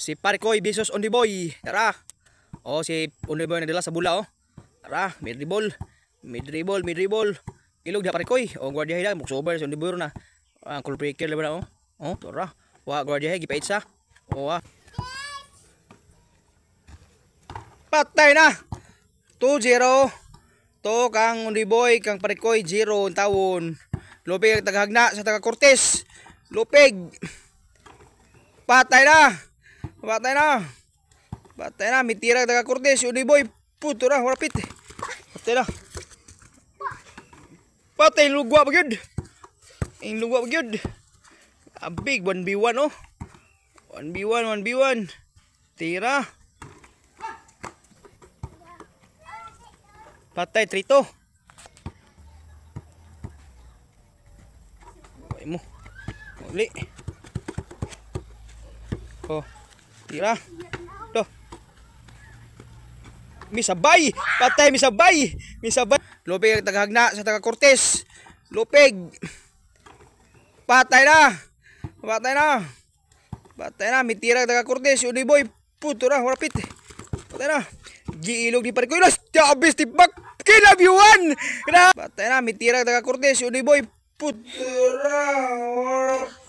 Si Parikoy versus Only Boy. Tara. Oh, si Only Boy nagdala sa bula oh. Tara, mid dribble. Mid dribble, mid dribble. Ilog na Parikoy. Oh, guardia hila mukso over si Only Boy na. Cool breaker level na oh. Oh, tara. Wa guardia gipait sa. Oh, patay na. 2-0. To kang Only Boy kang Parikoy 0 ang tawon. Lupig tagahagna sa taga Cortez. Lupig. Patay na. Patay na. Patay na. Mitira taga Cortez. Only Boy. Puto na. Warapit. Patay na. Patay. Lugwa pa yun. Yung lugwa pa yun. Big 1v1 oh. 1v1. 1v1. Tira. Patay. 3-2. Bakay mo. Uli. Oh, tira. Doh. Misabay. Patay misabay. Misabay. Lupig tagahagna sa taga Cortez. Lupig. Patay na. Patay na. Patay na. Mitira taga Cortez. Only Boy. Puto na. Warapit. Patay na. Giilog di Parikoy. Abis tibak. Kinabyuan. Patay na. Mitira taga Cortez. Only Boy. Puto na.